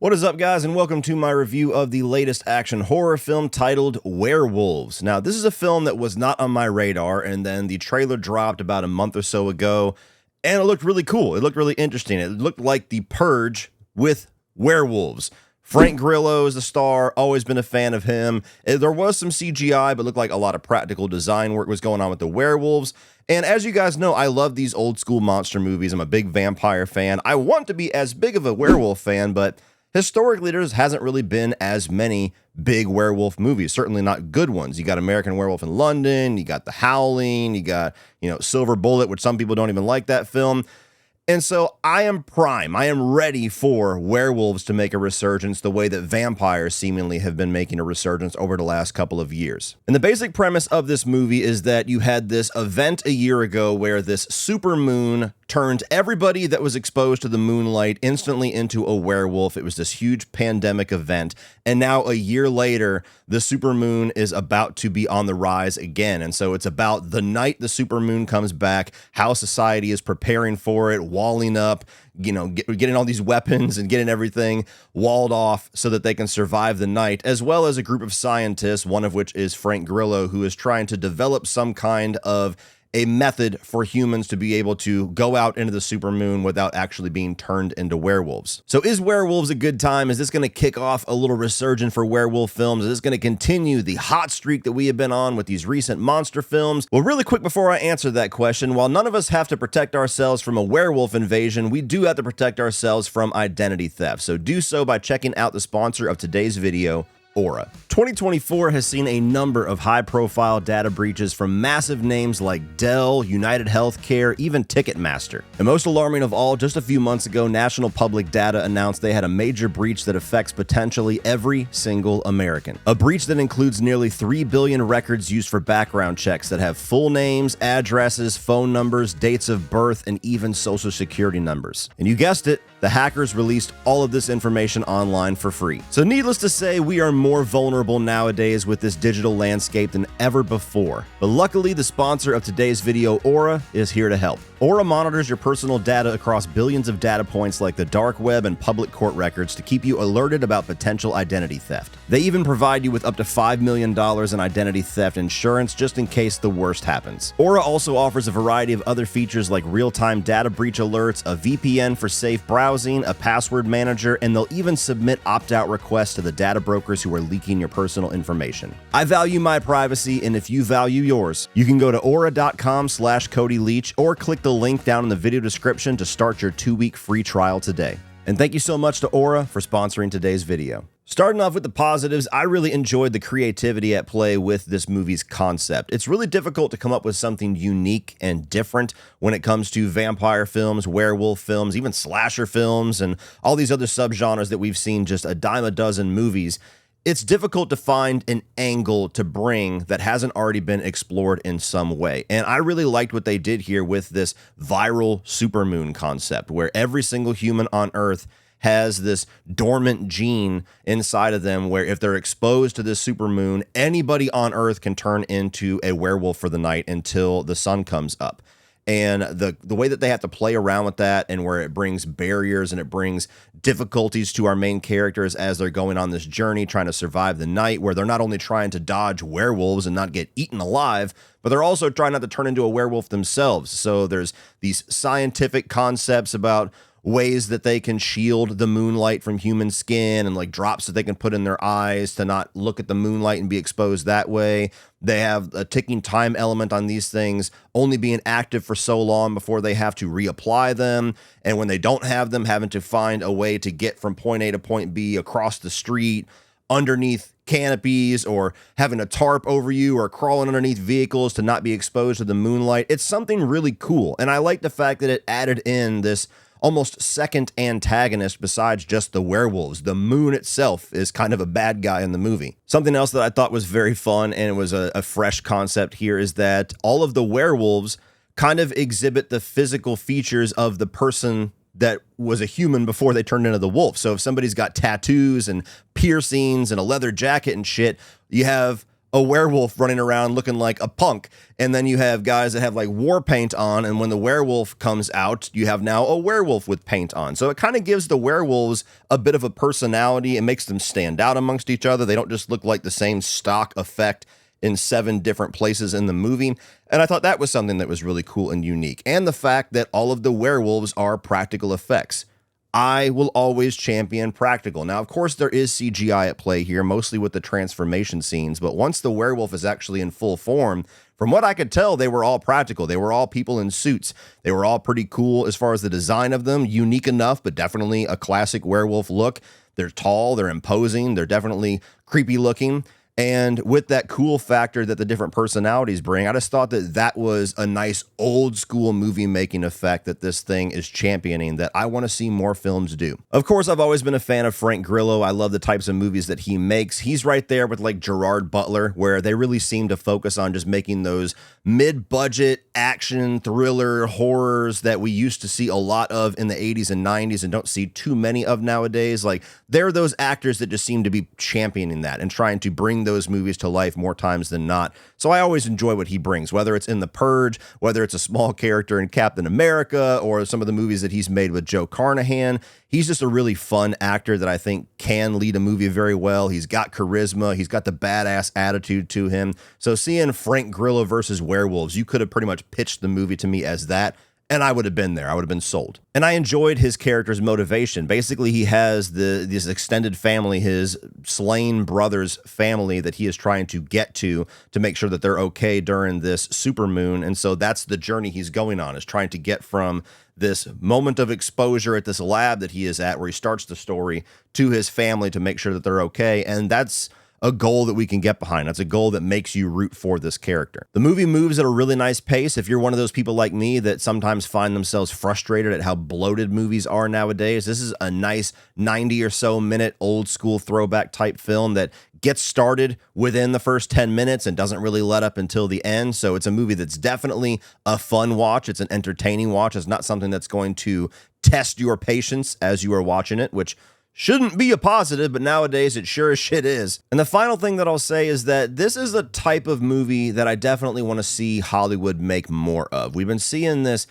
What is up, guys, and welcome to my review of the latest action horror film titled Werewolves. Now, this is a film that was not on my radar, and then the trailer dropped about a month or so ago, and it looked really cool. It looked really interesting. It looked like The Purge with werewolves. Frank Grillo is the star, always been a fan of him. There was some CGI, but looked like a lot of practical design work was going on with the werewolves. And as you guys know, I love these old school monster movies. I'm a big vampire fan. I want to be as big of a werewolf fan, but historically, there hasn't really been as many big werewolf movies, certainly not good ones. You got American Werewolf in London, you got The Howling, you got, Silver Bullet, which some people don't even like that film. And so I am prime. I am ready for werewolves to make a resurgence the way that vampires seemingly have been making a resurgence over the last couple of years. And the basic premise of this movie is that you had this event a year ago where this supermoon turned everybody that was exposed to the moonlight instantly into a werewolf. It was this huge pandemic event. And now a year later, the supermoon is about to be on the rise again. And so it's about the night the supermoon comes back, how society is preparing for it, walling up, getting all these weapons and getting everything walled off so that they can survive the night, as well as a group of scientists, one of which is Frank Grillo, who is trying to develop some kind of a method for humans to be able to go out into the supermoon without actually being turned into werewolves. So is Werewolves a good time? Is this going to kick off a little resurgence for werewolf films? Is this going to continue the hot streak that we have been on with these recent monster films? Well, really quick before I answer that question, while none of us have to protect ourselves from a werewolf invasion, we do have to protect ourselves from identity theft. So do so by checking out the sponsor of today's video, Aura. 2024 has seen a number of high-profile data breaches from massive names like Dell, United Healthcare, even Ticketmaster. And most alarming of all, just a few months ago, National Public Data announced they had a major breach that affects potentially every single American. A breach that includes nearly 3 billion records used for background checks that have full names, addresses, phone numbers, dates of birth, and even social security numbers. And you guessed it, the hackers released all of this information online for free. So needless to say, we are more vulnerable nowadays with this digital landscape than ever before. But luckily, the sponsor of today's video, Aura, is here to help. Aura monitors your personal data across billions of data points like the dark web and public court records to keep you alerted about potential identity theft. They even provide you with up to $5 million in identity theft insurance just in case the worst happens. Aura also offers a variety of other features like real-time data breach alerts, a VPN for safe browsing, a password manager, and they'll even submit opt-out requests to the data brokers who are leaking your personal information. I value my privacy, and if you value yours, you can go to aura.com/Cody Leach or click the link down in the video description to start your 2-week free trial today. And thank you so much to Aura for sponsoring today's video. Starting off with the positives, I really enjoyed the creativity at play with this movie's concept. It's really difficult to come up with something unique and different when it comes to vampire films, werewolf films, even slasher films, and all these other subgenres that we've seen just a dime a dozen movies. It's difficult to find an angle to bring that hasn't already been explored in some way. And I really liked what they did here with this viral supermoon concept, where every single human on Earth has this dormant gene inside of them where if they're exposed to this supermoon, anybody on Earth can turn into a werewolf for the night until the sun comes up. And the way that they have to play around with that, and where it brings barriers and it brings difficulties to our main characters as they're going on this journey trying to survive the night, where they're not only trying to dodge werewolves and not get eaten alive, but they're also trying not to turn into a werewolf themselves. So there's these scientific concepts about ways that they can shield the moonlight from human skin, and like drops that they can put in their eyes to not look at the moonlight and be exposed that way. They have a ticking time element on these things only being active for so long before they have to reapply them. And when they don't have them, having to find a way to get from point A to point B across the street, underneath canopies, or having a tarp over you, or crawling underneath vehicles to not be exposed to the moonlight. It's something really cool. And I like the fact that it added in this almost second antagonist besides just the werewolves. The moon itself is kind of a bad guy in the movie. Something else that I thought was very fun, and it was a fresh concept here, is that all of the werewolves kind of exhibit the physical features of the person that was a human before they turned into the wolf. So if somebody's got tattoos and piercings and a leather jacket and shit, you have a werewolf running around looking like a punk. And then you have guys that have like war paint on. And when the werewolf comes out, you have now a werewolf with paint on. So it kind of gives the werewolves a bit of a personality. It makes them stand out amongst each other. They don't just look like the same stock effect in 7 different places in the movie. And I thought that was something that was really cool and unique. And the fact that all of the werewolves are practical effects. I will always champion practical. Now, of course, there is CGI at play here, mostly with the transformation scenes, but once the werewolf is actually in full form, from what I could tell, they were all practical. They were all people in suits. They were all pretty cool as far as the design of them, unique enough, but definitely a classic werewolf look. They're tall, they're imposing, they're definitely creepy looking. And with that cool factor that the different personalities bring, I just thought that that was a nice old school movie making effect that this thing is championing that I want to see more films do. Of course, I've always been a fan of Frank Grillo. I love the types of movies that he makes. He's right there with like Gerard Butler, where they really seem to focus on just making those mid-budget action thriller horrors that we used to see a lot of in the 80s and 90s and don't see too many of nowadays. Like, they're those actors that just seem to be championing that and trying to bring those movies to life more times than not. So I always enjoy what he brings, whether it's in The Purge, whether it's a small character in Captain America, or some of the movies that he's made with Joe Carnahan. He's just a really fun actor that I think can lead a movie very well. He's got charisma. He's got the badass attitude to him. So seeing Frank Grillo versus Werewolves, you could have pretty much pitched the movie to me as that, and I would have been there. I would have been sold. And I enjoyed his character's motivation. Basically, he has this extended family, his slain brother's family that he is trying to get to make sure that they're okay during this supermoon. And so that's the journey he's going on, is trying to get from this moment of exposure at this lab that he is at, where he starts the story, to his family to make sure that they're okay. And that's a goal that we can get behind. That's a goal that makes you root for this character. The movie moves at a really nice pace. If you're one of those people like me that sometimes find themselves frustrated at how bloated movies are nowadays, this is a nice 90 or so minute old school throwback type film that gets started within the first 10 minutes and doesn't really let up until the end. So it's a movie that's definitely a fun watch. It's an entertaining watch. It's not something that's going to test your patience as you are watching it, which shouldn't be a positive, but nowadays it sure as shit is. And the final thing that I'll say is that this is the type of movie that I definitely want to see Hollywood make more of. We've been seeing this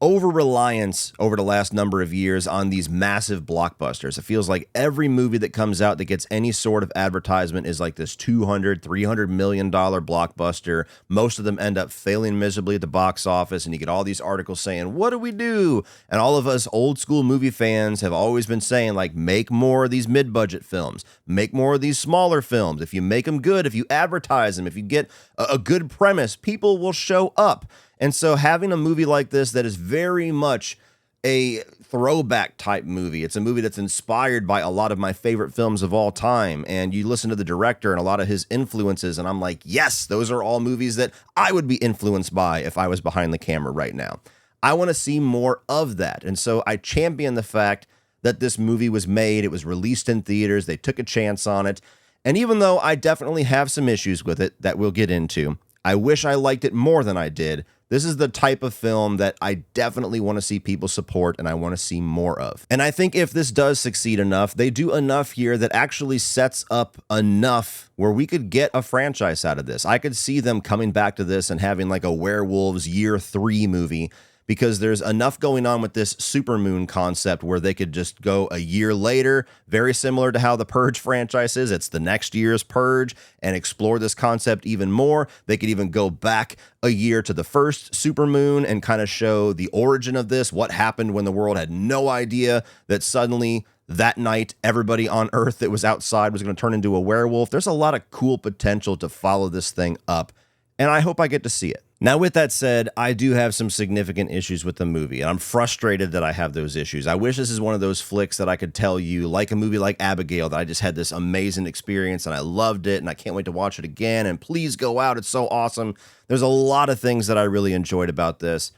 over-reliance over the last number of years on these massive blockbusters. It feels like every movie that comes out that gets any sort of advertisement is like this $200-300 million blockbuster. Most of them end up failing miserably at the box office, and you get all these articles saying, what do we do? And all of us old school movie fans have always been saying, like, make more of these mid-budget films, make more of these smaller films. If you make them good, if you advertise them, if you get a good premise, people will show up. And so having a movie like this that is very much a throwback type movie, it's a movie that's inspired by a lot of my favorite films of all time. And you listen to the director and a lot of his influences, and I'm like, yes, those are all movies that I would be influenced by if I was behind the camera right now. I want to see more of that. And so I champion the fact that this movie was made. It was released in theaters. They took a chance on it. And even though I definitely have some issues with it that we'll get into, I wish I liked it more than I did. This is the type of film that I definitely want to see people support and I want to see more of. And I think if this does succeed enough, they do enough here that actually sets up enough where we could get a franchise out of this. I could see them coming back to this and having like a Werewolves Year 3 movie, because there's enough going on with this supermoon concept where they could just go a year later, very similar to how the Purge franchise is. It's the next year's Purge, and explore this concept even more. They could even go back a year to the first supermoon and kind of show the origin of this, what happened when the world had no idea that suddenly that night everybody on Earth that was outside was going to turn into a werewolf. There's a lot of cool potential to follow this thing up, and I hope I get to see it. Now, with that said, I do have some significant issues with the movie, and I'm frustrated that I have those issues. I wish this is one of those flicks that I could tell you, like a movie like Abigail, that I just had this amazing experience and I loved it and I can't wait to watch it again, and please go out, it's so awesome. There's a lot of things that I really enjoyed about this,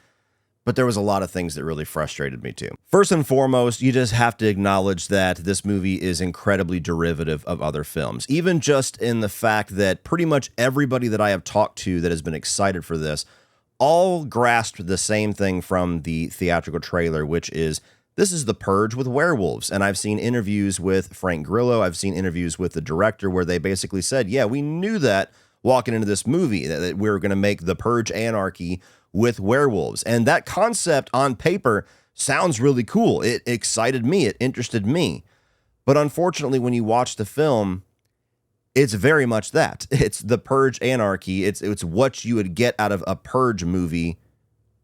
but there was a lot of things that really frustrated me too. First and foremost, you just have to acknowledge that this movie is incredibly derivative of other films, even just in the fact that pretty much everybody that I have talked to that has been excited for this all grasped the same thing from the theatrical trailer, which is, this is The Purge with werewolves. And I've seen interviews with Frank Grillo, I've seen interviews with the director where they basically said, yeah, we knew that walking into this movie, that we were going to make the Purge anarchy with werewolves. And that concept on paper sounds really cool. It excited me. It interested me. But unfortunately, when you watch the film, it's very much that. It's the Purge anarchy. It's what you would get out of a Purge movie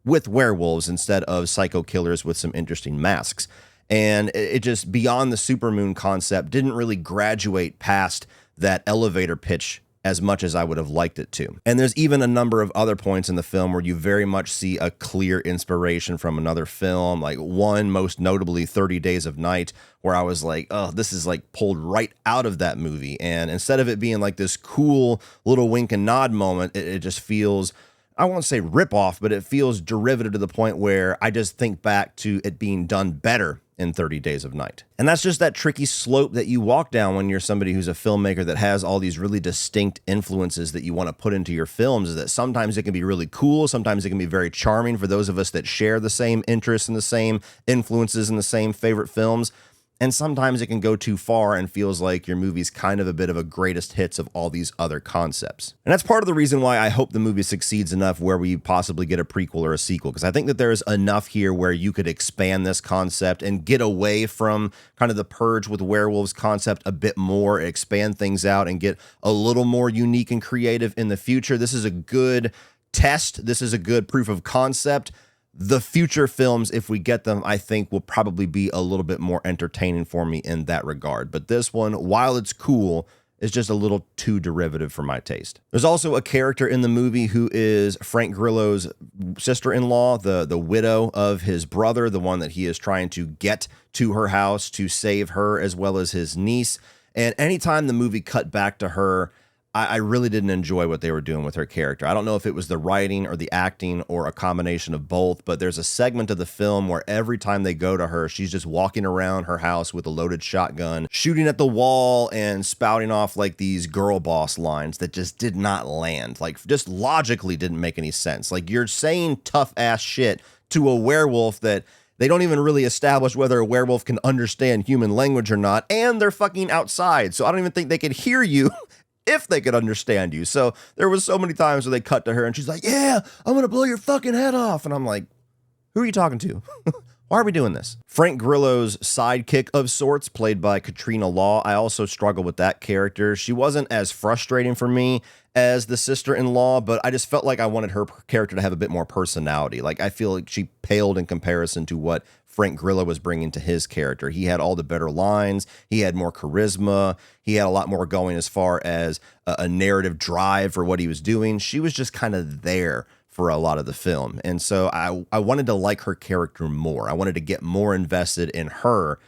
with werewolves instead of psycho killers with some interesting masks. And it just, beyond the supermoon concept, didn't really graduate past that elevator pitch as much as I would have liked it to. And there's even a number of other points in the film where you very much see a clear inspiration from another film, like one most notably 30 Days of Night, where I was like, oh, this is like pulled right out of that movie. And instead of it being like this cool little wink and nod moment, it just feels, I won't say rip off, but it feels derivative to the point where I just think back to it being done better in 30 Days of Night. And that's just that tricky slope that you walk down when you're somebody who's a filmmaker that has all these really distinct influences that you want to put into your films, is that sometimes it can be really cool, sometimes it can be very charming for those of us that share the same interests and the same influences and the same favorite films. And sometimes it can go too far and feels like your movie's kind of a bit of a greatest hits of all these other concepts. And that's part of the reason why I hope the movie succeeds enough where we possibly get a prequel or a sequel, because I think that there's enough here where you could expand this concept and get away from kind of the Purge with werewolves concept a bit more, expand things out and get a little more unique and creative in the future. This is a good test. This is a good proof of concept. The future films, if we get them, I think will probably be a little bit more entertaining for me in that regard. But this one, while it's cool, is just a little too derivative for my taste. There's also a character in the movie who is Frank Grillo's sister-in-law, the widow of his brother, the one that he is trying to get to her house to save her as well as his niece. And anytime the movie cut back to her, I really didn't enjoy what they were doing with her character. I don't know if it was the writing or the acting or a combination of both, but there's a segment of the film where every time they go to her, she's just walking around her house with a loaded shotgun, shooting at the wall and spouting off like these girl boss lines that just did not land. Like, just logically didn't make any sense. Like, you're saying tough ass shit to a werewolf that they don't even really establish whether a werewolf can understand human language or not, and they're fucking outside, so I don't even think they could hear you if they could understand you. So there was so many times where they cut to her and she's like, yeah, I'm going to blow your fucking head off. And I'm like, who are you talking to? Why are we doing this? Frank Grillo's sidekick of sorts, played by Katrina Law. I also struggle with that character. She wasn't as frustrating for me as the sister-in-law, but I just felt like I wanted her character to have a bit more personality. Like, I feel like she paled in comparison to what Frank Grillo was bringing to his character. He had all the better lines. He had more charisma. He had a lot more going as far as a narrative drive for what he was doing. She was just kind of there for a lot of the film. And so I wanted to like her character more. I wanted to get more invested in her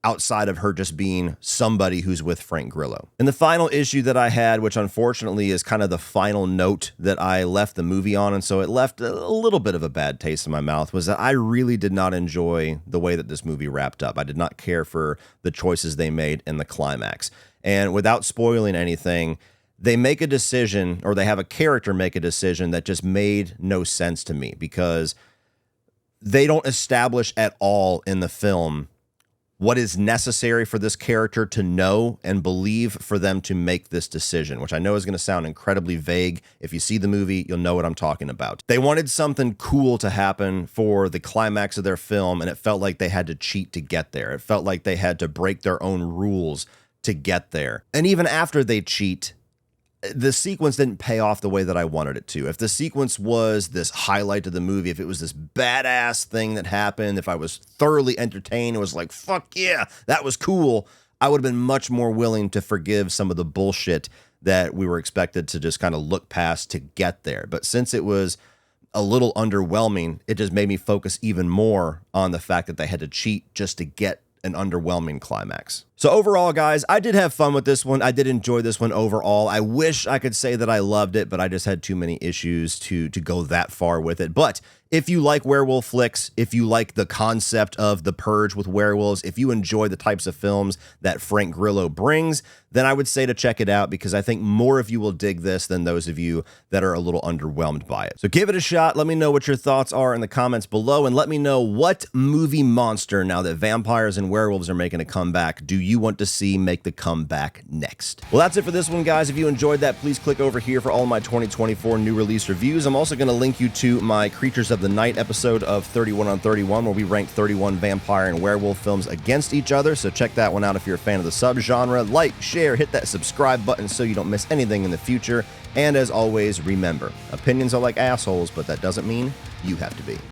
outside of her just being somebody who's with Frank Grillo. And the final issue that I had, which unfortunately is kind of the final note that I left the movie on, and so it left a little bit of a bad taste in my mouth, was that I really did not enjoy the way that this movie wrapped up. I did not care for the choices they made in the climax. And without spoiling anything, they make a decision, or they have a character make a decision that just made no sense to me, because they don't establish at all in the film what is necessary for this character to know and believe for them to make this decision, which I know is going to sound incredibly vague. If you see the movie, you'll know what I'm talking about. They wanted something cool to happen for the climax of their film, and it felt like they had to cheat to get there. It felt like they had to break their own rules to get there. And even after they cheat, the sequence didn't pay off the way that I wanted it to. If the sequence was this highlight of the movie, if it was this badass thing that happened, if I was thoroughly entertained, it was like, fuck yeah, that was cool, I would have been much more willing to forgive some of the bullshit that we were expected to just kind of look past to get there. But since it was a little underwhelming, it just made me focus even more on the fact that they had to cheat just to get an underwhelming climax. So overall, guys, I did have fun with this one. I did enjoy this one overall. I wish I could say that I loved it, but I just had too many issues to go that far with it. But if you like werewolf flicks, if you like the concept of the Purge with werewolves, if you enjoy the types of films that Frank Grillo brings, then I would say to check it out, because I think more of you will dig this than those of you that are a little underwhelmed by it. So give it a shot. Let me know what your thoughts are in the comments below, and let me know what movie monster, now that vampires and werewolves are making a comeback, do you want to see make the comeback next. Well, that's it for this one, guys. If you enjoyed that, please click over here for all my 2024 new release reviews. I'm also going to link you to my Creatures of the Night episode of 31 on 31, where we ranked 31 vampire and werewolf films against each other, so check that one out if you're a fan of the subgenre. Like, share, hit that subscribe button so you don't miss anything in the future. And as always, remember, opinions are like assholes, but that doesn't mean you have to be.